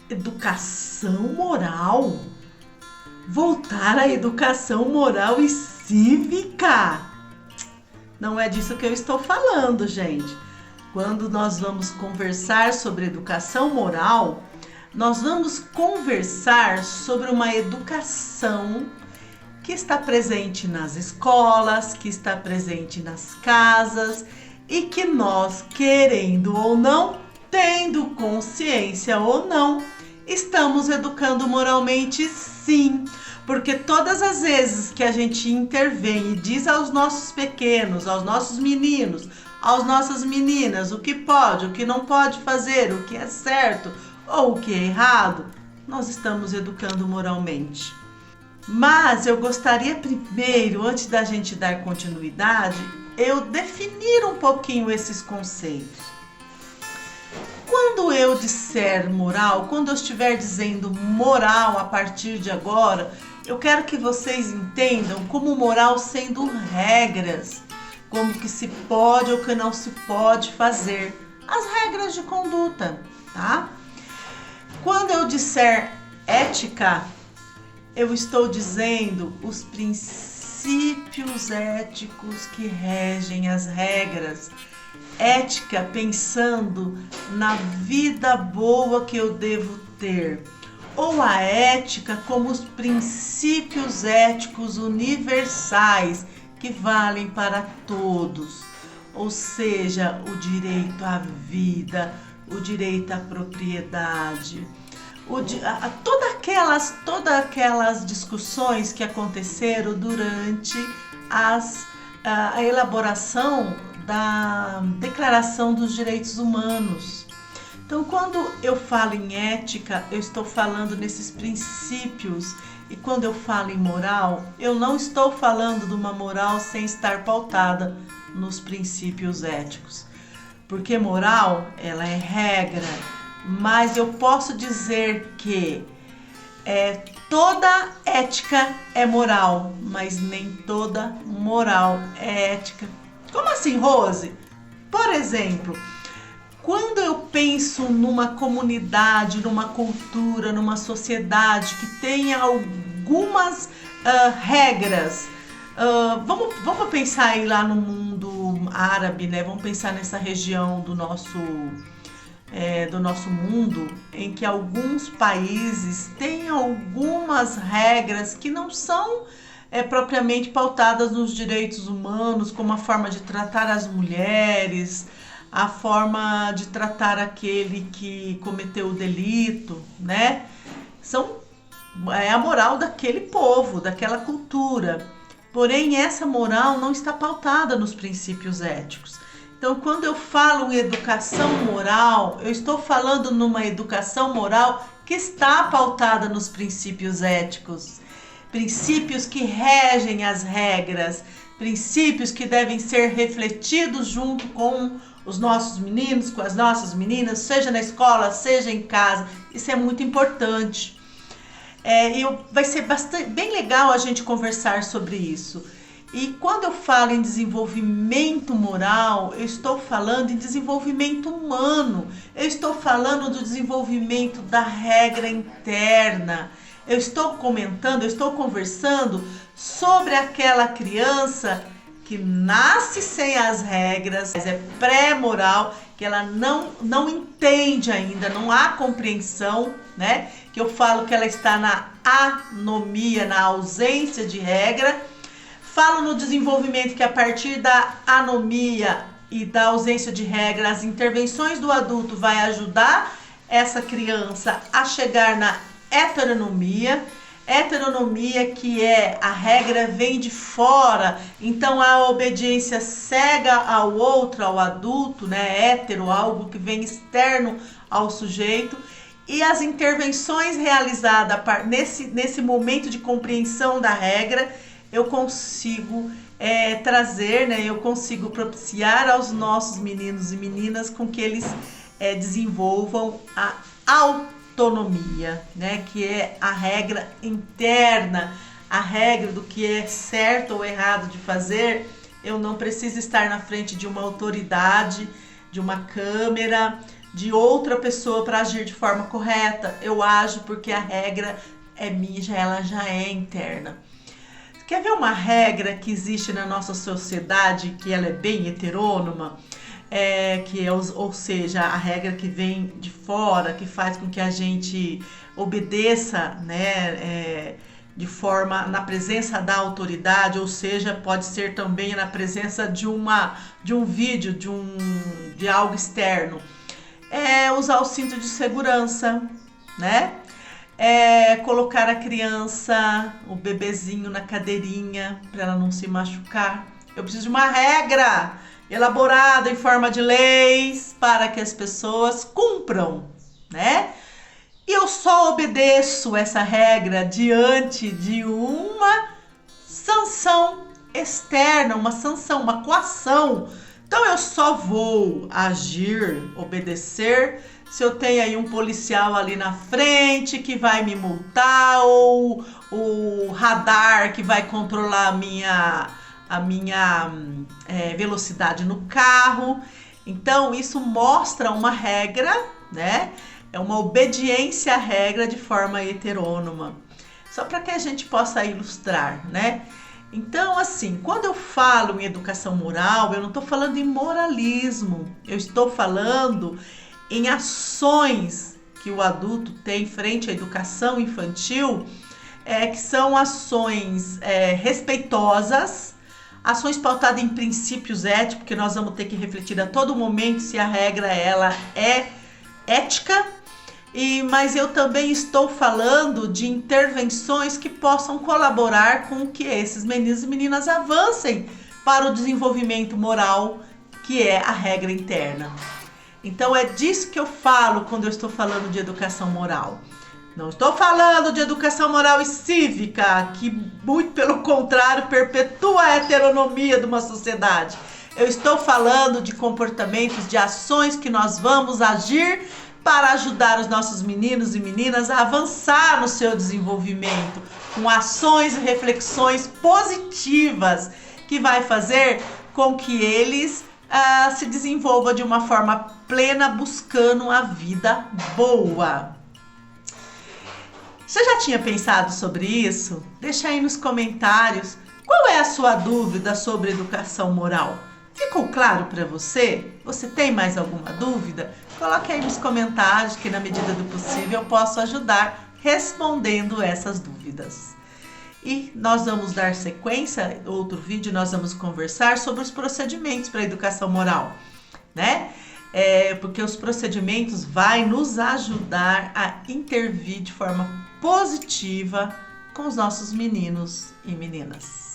Educação moral? Voltar à educação moral e cívica? Não é disso que eu estou falando, gente. Quando nós vamos conversar sobre educação moral, nós vamos conversar sobre uma educação que está presente nas escolas, que está presente nas casas e que nós, querendo ou não, tendo consciência ou não, estamos educando moralmente, sim. Porque todas as vezes que a gente intervém e diz aos nossos pequenos, aos nossos meninos, às nossas meninas o que pode, o que não pode fazer, o que é certo ou o que é errado, nós estamos educando moralmente. Mas eu gostaria primeiro, antes da gente dar continuidade, eu definir um pouquinho esses conceitos. Quando eu disser moral, quando eu estiver dizendo moral a partir de agora, eu quero que vocês entendam como moral sendo regras, como que se pode ou que não se pode fazer, as regras de conduta, tá? Quando eu disser ética, eu estou dizendo os princípios éticos que regem as regras. Ética pensando na vida boa que eu devo ter. Ou a ética como os princípios éticos universais que valem para todos. Ou seja, o direito à vida, o direito à propriedade, todas aquelas discussões que aconteceram durante a elaboração da Declaração dos Direitos Humanos. Então, quando eu falo em ética, eu estou falando nesses princípios. E quando eu falo em moral, eu não estou falando de uma moral sem estar pautada nos princípios éticos. Porque moral, ela é regra, mas eu posso dizer que toda ética é moral, mas nem toda moral é ética. Como assim, Rose? Por exemplo, quando eu penso numa comunidade, numa cultura, numa sociedade que tenha algumas regras, vamos pensar aí lá no mundo árabe, né? Vamos pensar nessa região do nosso mundo, em que alguns países têm algumas regras que não são propriamente pautadas nos direitos humanos, como a forma de tratar as mulheres, a forma de tratar aquele que cometeu o delito, né? É a moral daquele povo, daquela cultura. Porém, essa moral não está pautada nos princípios éticos. Então, quando eu falo em educação moral, eu estou falando numa educação moral que está pautada nos princípios éticos. Princípios que regem as regras, princípios que devem ser refletidos junto com os nossos meninos, com as nossas meninas, seja na escola, seja em casa. Isso é muito importante. Vai ser bem legal a gente conversar sobre isso. E quando eu falo em desenvolvimento moral, eu estou falando em desenvolvimento humano. Eu estou falando do desenvolvimento da regra interna. Eu estou conversando sobre aquela criança que nasce sem as regras, é pré-moral, que ela não entende ainda, não há compreensão, né? Que eu falo que ela está na anomia, na ausência de regra. Falo no desenvolvimento que a partir da anomia e da ausência de regra, as intervenções do adulto vai ajudar essa criança a chegar na heteronomia. Heteronomia, que é a regra vem de fora, então a obediência cega ao outro, ao adulto, né? Hétero, algo que vem externo ao sujeito. E as intervenções realizadas nesse momento de compreensão da regra, eu consigo trazer, né? Eu consigo propiciar aos nossos meninos e meninas com que eles desenvolvam a autonomia, né? Que é a regra interna, a regra do que é certo ou errado de fazer. Eu não preciso estar na frente de uma autoridade, de uma câmera, de outra pessoa para agir de forma correta. Eu ajo porque a regra é minha, ela já é interna. Quer ver uma regra que existe na nossa sociedade, que ela é bem heterônoma? Ou seja, a regra que vem de fora, que faz com que a gente obedeça, né, de forma na presença da autoridade, ou seja, pode ser também na presença de um vídeo, de algo externo. Usar o cinto de segurança, né? Colocar a criança, o bebezinho na cadeirinha para ela não se machucar. Eu preciso de uma regra elaborada em forma de leis para que as pessoas cumpram, né? E eu só obedeço essa regra diante de uma sanção externa, uma sanção, uma coação. Então eu só vou agir, obedecer, se eu tenho aí um policial ali na frente que vai me multar, ou o radar que vai controlar a minha velocidade no carro. Então isso mostra uma regra, né? É uma obediência à regra de forma heterônoma. Só para que a gente possa ilustrar, né? Então, assim, quando eu falo em educação moral, eu não estou falando em moralismo. Eu estou falando em ações que o adulto tem frente à educação infantil, que são ações respeitosas, ações pautadas em princípios éticos, porque nós vamos ter que refletir a todo momento se a regra ela é ética, mas eu também estou falando de intervenções que possam colaborar com que esses meninos e meninas avancem para o desenvolvimento moral, que é a regra interna. Então é disso que eu falo quando eu estou falando de educação moral. Não estou falando de educação moral e cívica, que muito pelo contrário perpetua a heteronomia de uma sociedade. Eu estou falando de comportamentos, de ações que nós vamos agir para ajudar os nossos meninos e meninas a avançar no seu desenvolvimento, com ações e reflexões positivas, que vai fazer com que eles se desenvolvam de uma forma plena, buscando a vida boa. Você já tinha pensado sobre isso? Deixa aí nos comentários. Qual é a sua dúvida sobre educação moral? Ficou claro para você? Você tem mais alguma dúvida? Coloque aí nos comentários que na medida do possível eu posso ajudar respondendo essas dúvidas. E nós vamos dar sequência, outro vídeo nós vamos conversar sobre os procedimentos para a educação moral, né? Porque os procedimentos vai nos ajudar a intervir de forma positiva com os nossos meninos e meninas.